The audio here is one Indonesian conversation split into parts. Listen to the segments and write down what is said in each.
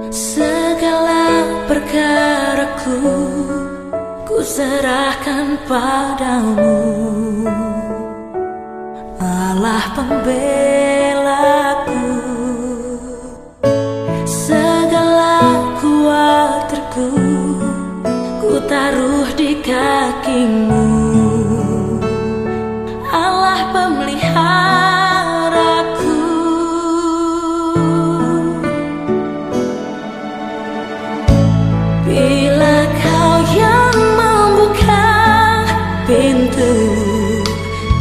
Segala perkaraku ku serahkan padamu, Allah pembelaku. Segala kuatirku ku taruh di kakimu, Allah pemeliharaku. Bila kau yang membuka pintu,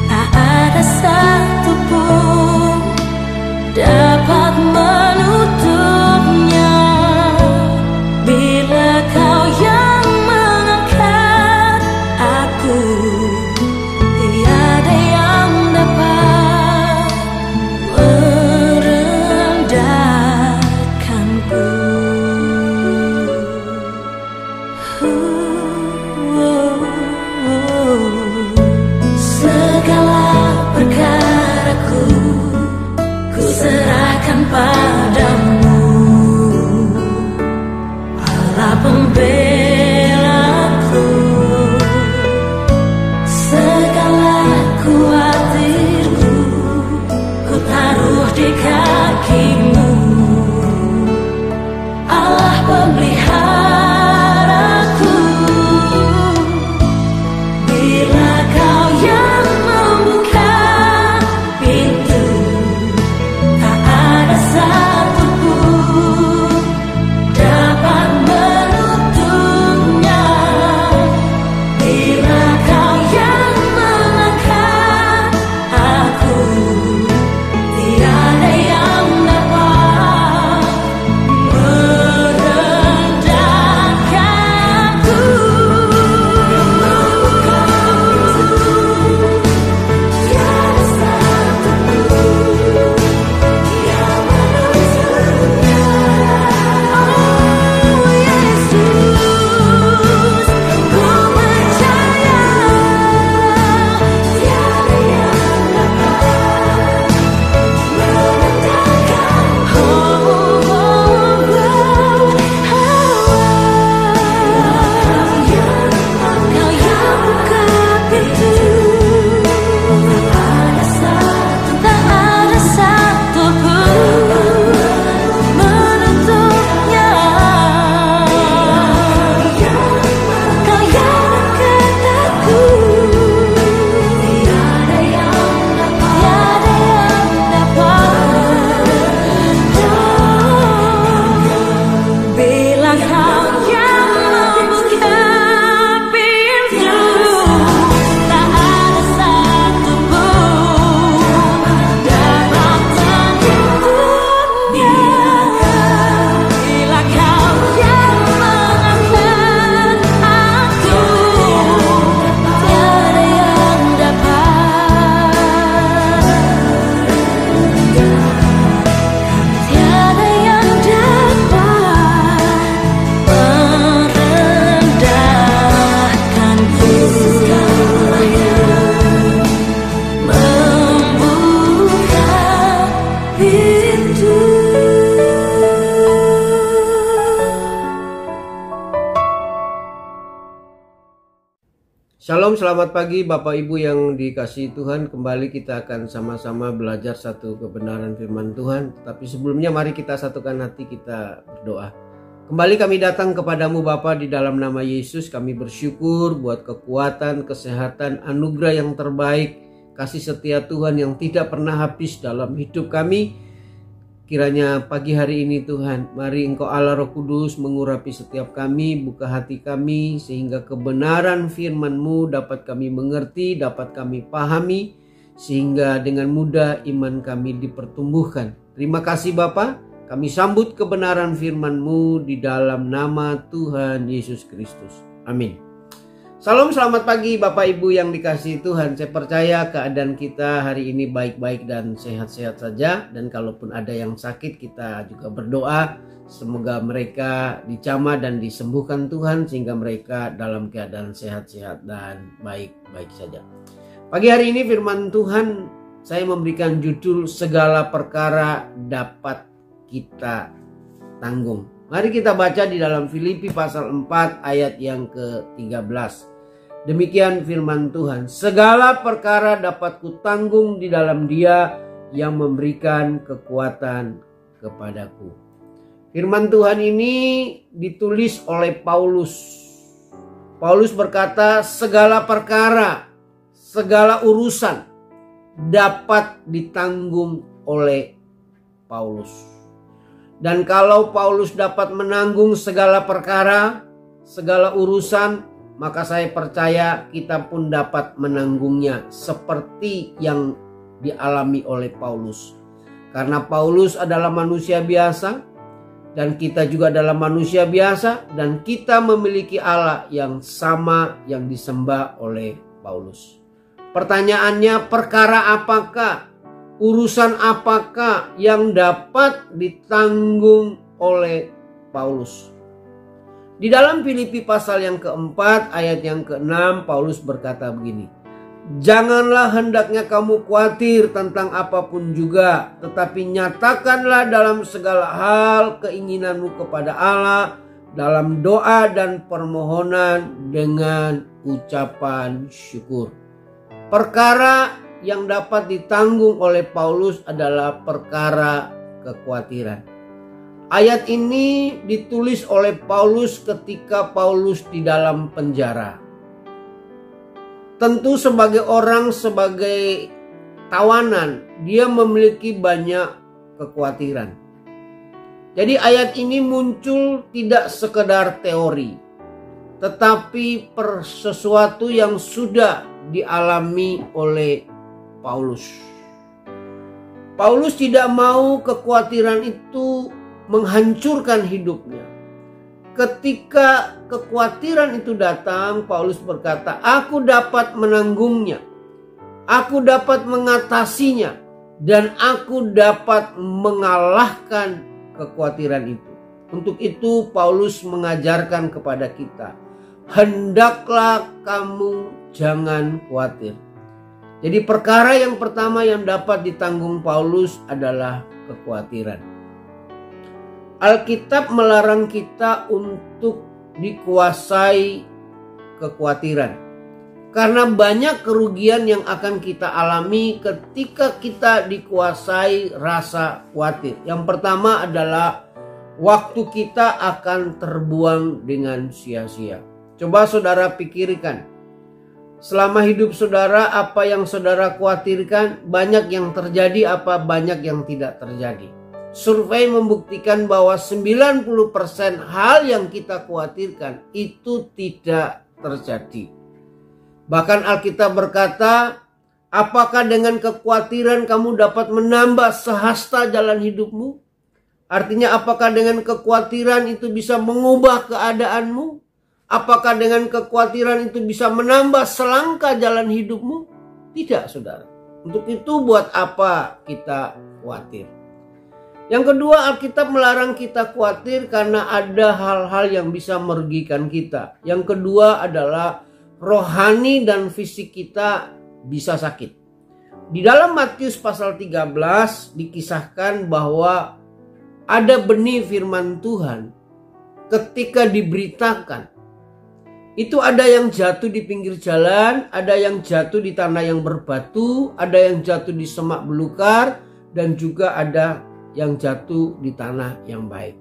tak ada satupun dapat menutupnya. Bila kau yang mengangkat aku, tiada yang dapat merendahkanku. Segala perkaraku ku serahkan padamu, Allah pembelaku. Segala kuatirku ku taruh di kakimu, Allah pemeliharaku. Bila kau yang membuka pintu, tak ada satupun dapat menutupnya. Bila kau yang mengangkat aku, tiada yang dapat merendahkanku. Tiada satupun yang menutupnya. Oh Yesus, ku percaya tiada yang dapat merendahkan. Kau yang buka pintu, tak ada satupun menutupnya. Kau yang angkat aku, tiada yang dapat. Bila kau yang membuka pintu, tak ada satupun dapat menutupnya. Bila kau yang mengangkat aku, tiada yang dapat, tiada yang dapat merendahkanku. Membuka pintu. Shalom, selamat pagi Bapak Ibu yang dikasihi Tuhan. Kembali kita akan sama-sama belajar satu kebenaran firman Tuhan. Tapi sebelumnya mari kita satukan hati, kita berdoa. Kembali kami datang kepadamu Bapa di dalam nama Yesus. Kami bersyukur buat kekuatan, kesehatan, anugerah yang terbaik, kasih setia Tuhan yang tidak pernah habis dalam hidup kami. Kiranya pagi hari ini Tuhan, mari Engkau Allah Roh Kudus mengurapi setiap kami, buka hati kami sehingga kebenaran firman-Mu dapat kami mengerti, dapat kami pahami, sehingga dengan mudah iman kami dipertumbuhkan. Terima kasih Bapa, kami sambut kebenaran firman-Mu di dalam nama Tuhan Yesus Kristus. Amin. Salam, selamat pagi Bapak Ibu yang dikasihi Tuhan. Saya percaya keadaan kita hari ini baik-baik dan sehat-sehat saja. Dan kalaupun ada yang sakit, kita juga berdoa semoga mereka dijamah dan disembuhkan Tuhan, sehingga mereka dalam keadaan sehat-sehat dan baik-baik saja. Pagi hari ini firman Tuhan saya memberikan judul segala perkara dapat kita tanggung. Mari kita baca di dalam Filipi pasal 4 ayat yang ke-13. Demikian firman Tuhan, segala perkara dapat kutanggung di dalam Dia yang memberikan kekuatan kepadaku. Firman Tuhan ini ditulis oleh Paulus. Paulus berkata, segala perkara, segala urusan dapat ditanggung oleh Paulus. Dan kalau Paulus dapat menanggung segala perkara, segala urusan, maka saya percaya kita pun dapat menanggungnya seperti yang dialami oleh Paulus. Karena Paulus adalah manusia biasa dan kita juga adalah manusia biasa, dan kita memiliki Allah yang sama yang disembah oleh Paulus. Pertanyaannya, perkara apakah, urusan apakah yang dapat ditanggung oleh Paulus? Di dalam Filipi pasal yang keempat ayat yang ke-6 Paulus berkata begini, janganlah hendaknya kamu khawatir tentang apapun juga, tetapi nyatakanlah dalam segala hal keinginanmu kepada Allah dalam doa dan permohonan dengan ucapan syukur. Perkara yang dapat ditanggung oleh Paulus adalah perkara kekhawatiran. Ayat ini ditulis oleh Paulus ketika Paulus di dalam penjara. Tentu sebagai orang, sebagai tawanan, dia memiliki banyak kekhawatiran. Jadi ayat ini muncul tidak sekedar teori, tetapi sesuatu yang sudah dialami oleh Paulus. Paulus tidak mau kekhawatiran itu menghancurkan hidupnya. Ketika kekhawatiran itu datang, Paulus berkata, aku dapat menanggungnya, aku dapat mengatasinya, dan aku dapat mengalahkan kekhawatiran itu. Untuk itu Paulus mengajarkan kepada kita, hendaklah kamu jangan khawatir. Jadi perkara yang pertama yang dapat ditanggung Paulus adalah kekhawatiran. Alkitab melarang kita untuk dikuasai kekhawatiran. Karena banyak kerugian yang akan kita alami ketika kita dikuasai rasa khawatir. Yang pertama adalah waktu kita akan terbuang dengan sia-sia. Coba saudara pikirkan. Selama hidup saudara, apa yang saudara khawatirkan, banyak yang terjadi, apa banyak yang tidak terjadi. Survei membuktikan bahwa 90% hal yang kita khawatirkan itu tidak terjadi. Bahkan Alkitab berkata, apakah dengan kekhawatiran kamu dapat menambah sehasta jalan hidupmu? Artinya apakah dengan kekhawatiran itu bisa mengubah keadaanmu? Apakah dengan kekhawatiran itu bisa menambah selangkah jalan hidupmu? Tidak, saudara. Untuk itu buat apa kita khawatir? Yang kedua, Alkitab melarang kita khawatir karena ada hal-hal yang bisa merugikan kita. Yang kedua adalah rohani dan fisik kita bisa sakit. Di dalam Matius pasal 13 dikisahkan bahwa ada benih firman Tuhan ketika diberitakan. Itu ada yang jatuh di pinggir jalan, ada yang jatuh di tanah yang berbatu, ada yang jatuh di semak belukar, dan juga ada yang jatuh di tanah yang baik.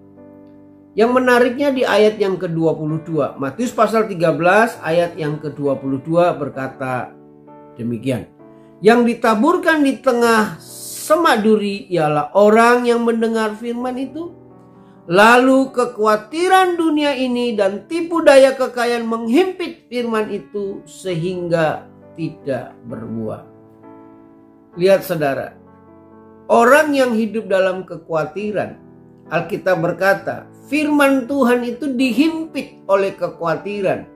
Yang menariknya di ayat yang ke-22, Matius pasal 13 ayat yang ke-22 berkata demikian. Yang ditaburkan di tengah semak duri ialah orang yang mendengar firman itu, lalu kekhawatiran dunia ini dan tipu daya kekayaan menghimpit firman itu sehingga tidak berbuah. Lihat saudara, orang yang hidup dalam kekhawatiran, Alkitab berkata, firman Tuhan itu dihimpit oleh kekhawatiran.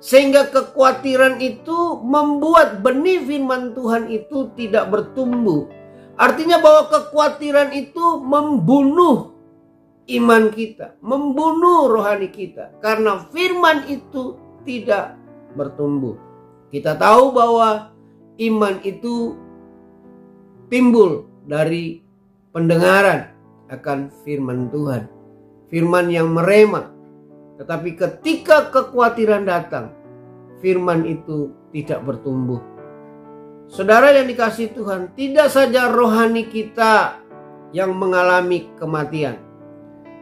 Sehingga kekhawatiran itu membuat benih firman Tuhan itu tidak bertumbuh. Artinya bahwa kekhawatiran itu membunuh iman kita, membunuh rohani kita, karena firman itu tidak bertumbuh. Kita tahu bahwa iman itu timbul dari pendengaran akan firman Tuhan. firman yang merema. Tetapi ketika kekhawatiran datang, firman itu tidak bertumbuh. Saudara yang dikasihi Tuhan, tidak saja rohani kita yang mengalami kematian,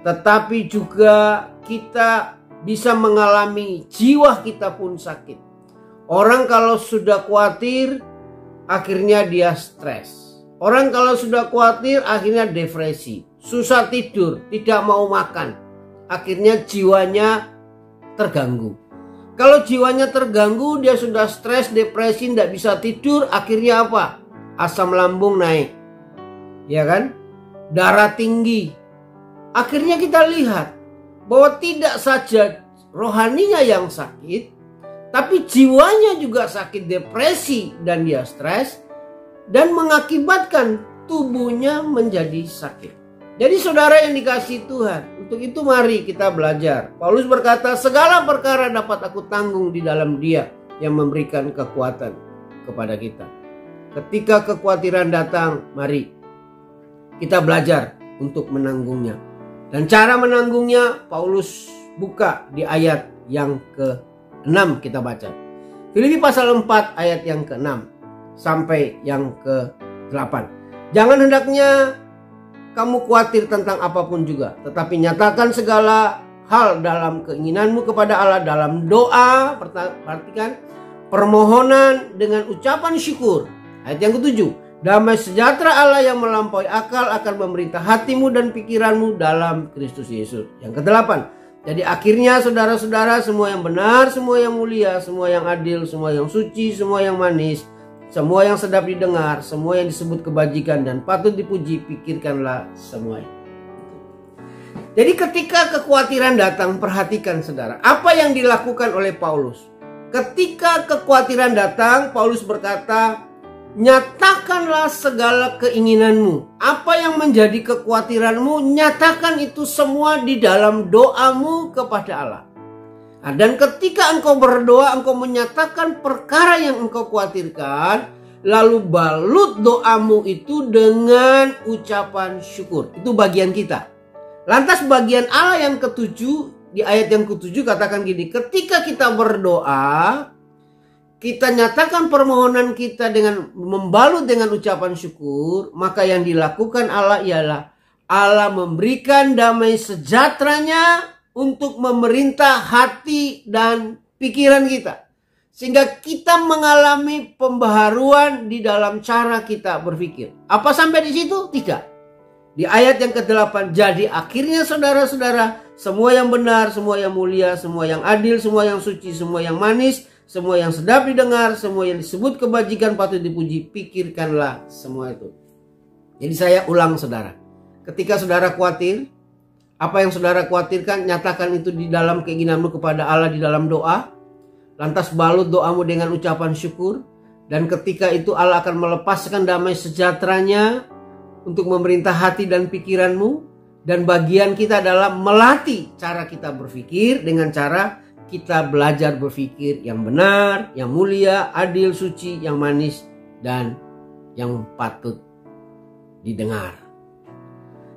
tetapi juga kita bisa mengalami jiwa kita pun sakit. Orang kalau sudah khawatir, akhirnya dia stres. Orang kalau sudah khawatir, akhirnya depresi, susah tidur, tidak mau makan. Akhirnya jiwanya terganggu. Kalau jiwanya terganggu, dia sudah stres, depresi, tidak bisa tidur. Akhirnya apa? Asam lambung naik, ya kan? Darah tinggi. Akhirnya kita lihat bahwa tidak saja rohaninya yang sakit, tapi jiwanya juga sakit, depresi, dan dia stres, dan mengakibatkan tubuhnya menjadi sakit. Jadi saudara yang dikasihi Tuhan, untuk itu mari kita belajar. Paulus berkata, segala perkara dapat aku tanggung di dalam Dia yang memberikan kekuatan kepada kita. Ketika kekhawatiran datang, mari kita belajar untuk menanggungnya. Dan cara menanggungnya Paulus buka di ayat yang ke-6 kita baca. Filipi pasal 4 ayat yang ke-6 sampai yang ke-8. Jangan hendaknya kamu khawatir tentang apapun juga, tetapi nyatakan segala hal dalam keinginanmu kepada Allah dalam doa, perhatikan, permohonan dengan ucapan syukur. Ayat yang ke-7, damai sejahtera Allah yang melampaui akal akan memerintah hatimu dan pikiranmu dalam Kristus Yesus. Yang ke-8, jadi akhirnya saudara-saudara, semua yang benar, semua yang mulia, semua yang adil, semua yang suci, semua yang manis, semua yang sedap didengar, semua yang disebut kebajikan dan patut dipuji, pikirkanlah semuanya. Jadi ketika kekhawatiran datang, perhatikan saudara, apa yang dilakukan oleh Paulus. Ketika kekhawatiran datang, Paulus berkata, nyatakanlah segala keinginanmu. Apa yang menjadi kekhawatiranmu, nyatakan itu semua di dalam doamu kepada Allah. Dan ketika engkau berdoa, engkau menyatakan perkara yang engkau khawatirkan, lalu balut doamu itu dengan ucapan syukur. Itu bagian kita. Lantas bagian Allah yang ke-7, di ayat yang ke-7 katakan gini, ketika kita berdoa, kita nyatakan permohonan kita dengan membalut dengan ucapan syukur, maka yang dilakukan Allah ialah Allah memberikan damai sejahteranya untuk memerintah hati dan pikiran kita. Sehingga kita mengalami pembaharuan di dalam cara kita berpikir. Apa sampai di situ? Tidak. Di ayat yang ke-8, jadi akhirnya saudara-saudara, semua yang benar, semua yang mulia, semua yang adil, semua yang suci, semua yang manis, semua yang sedap didengar, semua yang disebut kebajikan patut dipuji, pikirkanlah semua itu. Jadi saya ulang saudara, ketika saudara khawatir, apa yang saudara khawatirkan, nyatakan itu di dalam keinginanmu kepada Allah di dalam doa. Lantas balut doamu dengan ucapan syukur. Dan ketika itu Allah akan melepaskan damai sejahteranya untuk memerintah hati dan pikiranmu. Dan bagian kita adalah melatih cara kita berpikir dengan cara kita belajar berpikir yang benar, yang mulia, adil, suci, yang manis, dan yang patut didengar.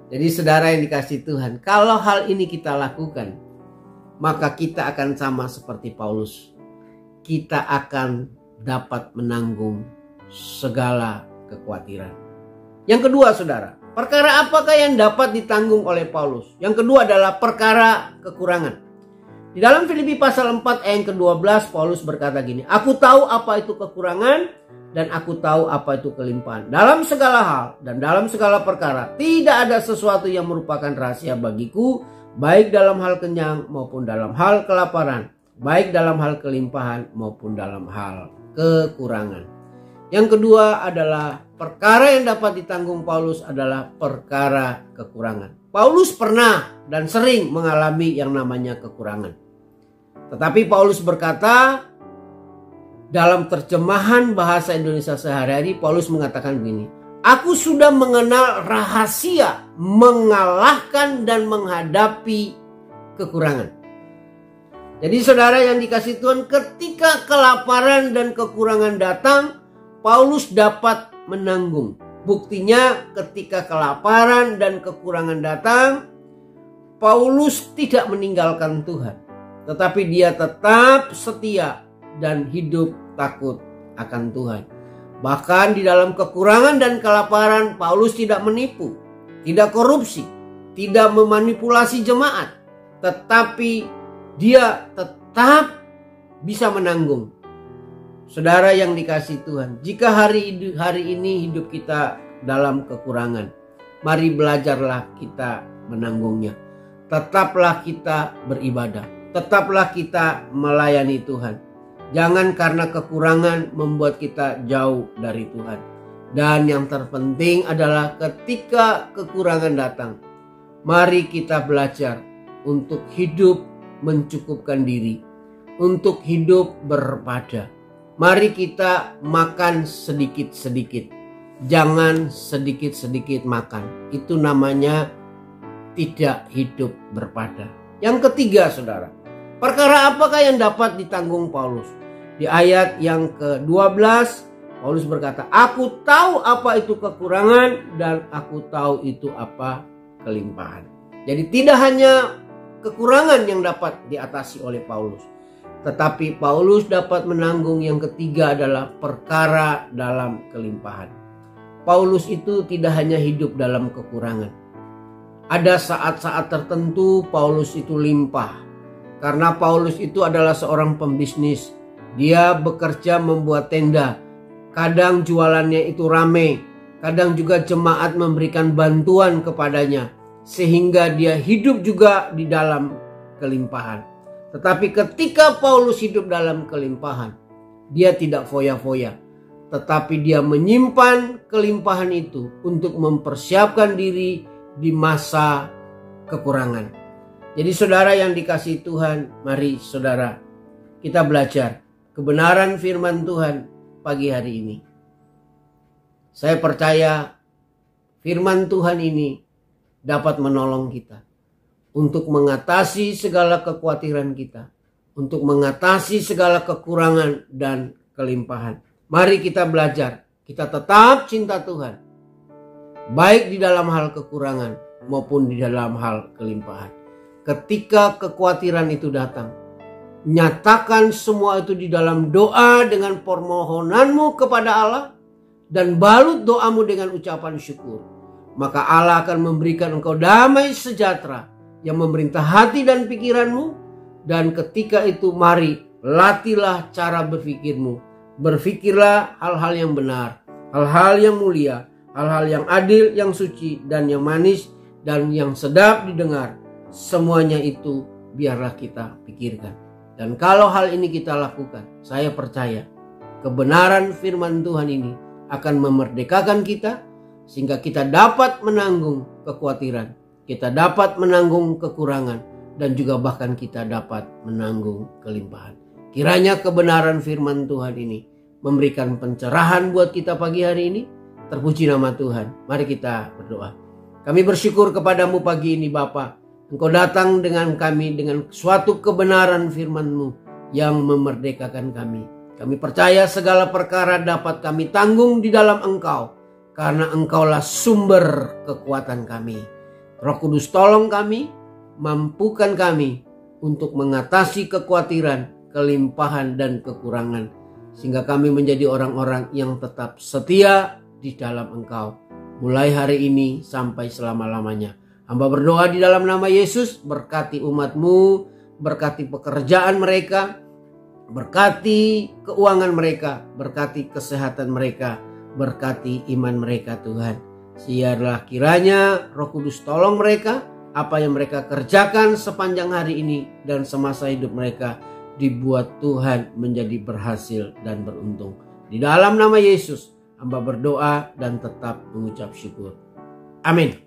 Jadi saudara yang dikasihi Tuhan, kalau hal ini kita lakukan, maka kita akan sama seperti Paulus. Kita akan dapat menanggung segala kekhawatiran. Yang kedua saudara, perkara apakah yang dapat ditanggung oleh Paulus? Yang kedua adalah perkara kekurangan. Di dalam Filipi pasal 4 ayat ke-12 Paulus berkata gini, aku tahu apa itu kekurangan dan aku tahu apa itu kelimpahan. Dalam segala hal dan dalam segala perkara tidak ada sesuatu yang merupakan rahasia bagiku, baik dalam hal kenyang maupun dalam hal kelaparan, baik dalam hal kelimpahan maupun dalam hal kekurangan. Yang kedua adalah perkara yang dapat ditanggung Paulus adalah perkara kekurangan. Paulus pernah dan sering mengalami yang namanya kekurangan. Tetapi Paulus berkata, dalam terjemahan bahasa Indonesia sehari-hari, Paulus mengatakan begini, aku sudah mengenal rahasia mengalahkan dan menghadapi kekurangan. Jadi saudara yang dikasihi Tuhan, ketika kelaparan dan kekurangan datang, Paulus dapat menanggung. Buktinya ketika kelaparan dan kekurangan datang, Paulus tidak meninggalkan Tuhan, tetapi dia tetap setia dan hidup takut akan Tuhan. Bahkan di dalam kekurangan dan kelaparan, Paulus tidak menipu, tidak korupsi, tidak memanipulasi jemaat, tetapi dia tetap bisa menanggung. Saudara yang dikasihi Tuhan, jika hari ini hidup kita dalam kekurangan, mari belajarlah kita menanggungnya. Tetaplah kita beribadah, tetaplah kita melayani Tuhan. Jangan karena kekurangan membuat kita jauh dari Tuhan. Dan yang terpenting adalah ketika kekurangan datang, mari kita belajar untuk hidup mencukupkan diri, untuk hidup berpada. Mari kita makan sedikit-sedikit. Jangan sedikit-sedikit makan. Itu namanya tidak hidup berpada. Yang ketiga, saudara, perkara apakah yang dapat ditanggung Paulus? Di ayat yang ke-12, Paulus berkata, aku tahu apa itu kekurangan dan aku tahu itu apa kelimpahan. Jadi tidak hanya kekurangan yang dapat diatasi oleh Paulus, tetapi Paulus dapat menanggung yang ketiga adalah perkara dalam kelimpahan. Paulus itu tidak hanya hidup dalam kekurangan. Ada saat-saat tertentu Paulus itu limpah. Karena Paulus itu adalah seorang pembisnis. Dia bekerja membuat tenda. Kadang jualannya itu rame. Kadang juga jemaat memberikan bantuan kepadanya. Sehingga dia hidup juga di dalam kelimpahan. Tetapi ketika Paulus hidup dalam kelimpahan, dia tidak foya-foya. Tetapi dia menyimpan kelimpahan itu untuk mempersiapkan diri di masa kekurangan. Jadi saudara yang dikasihi Tuhan, mari saudara kita belajar kebenaran firman Tuhan pagi hari ini. Saya percaya firman Tuhan ini dapat menolong kita untuk mengatasi segala kekhawatiran kita, untuk mengatasi segala kekurangan dan kelimpahan. Mari kita belajar, kita tetap cinta Tuhan, baik di dalam hal kekurangan maupun di dalam hal kelimpahan. Ketika kekhawatiran itu datang, nyatakan semua itu di dalam doa dengan permohonanmu kepada Allah dan balut doamu dengan ucapan syukur. Maka Allah akan memberikan engkau damai sejahtera yang memerintah hati dan pikiranmu. Dan ketika itu mari latihlah cara berpikirmu. Berpikirlah hal-hal yang benar, hal-hal yang mulia, hal-hal yang adil, yang suci, dan yang manis, dan yang sedap didengar. Semuanya itu biarlah kita pikirkan. Dan kalau hal ini kita lakukan, saya percaya kebenaran firman Tuhan ini akan memerdekakan kita, sehingga kita dapat menanggung kekhawatiran, kita dapat menanggung kekurangan, dan juga bahkan kita dapat menanggung kelimpahan. Kiranya kebenaran firman Tuhan ini memberikan pencerahan buat kita pagi hari ini. Terpuji nama Tuhan. Mari kita berdoa. Kami bersyukur kepadamu pagi ini Bapa. Engkau datang dengan kami dengan suatu kebenaran firman-Mu yang memerdekakan kami. Kami percaya segala perkara dapat kami tanggung di dalam Engkau, karena Engkaulah sumber kekuatan kami. Roh Kudus tolong kami, mampukan kami untuk mengatasi kekhawatiran, kelimpahan dan kekurangan, sehingga kami menjadi orang-orang yang tetap setia di dalam Engkau, mulai hari ini sampai selama-lamanya. Hamba berdoa di dalam nama Yesus, berkati umat-Mu, berkati pekerjaan mereka, berkati keuangan mereka, berkati kesehatan mereka, berkati iman mereka Tuhan. Biarlah kiranya Roh Kudus tolong mereka, apa yang mereka kerjakan sepanjang hari ini dan semasa hidup mereka dibuat Tuhan menjadi berhasil dan beruntung. Di dalam nama Yesus, hamba berdoa dan tetap mengucap syukur. Amin.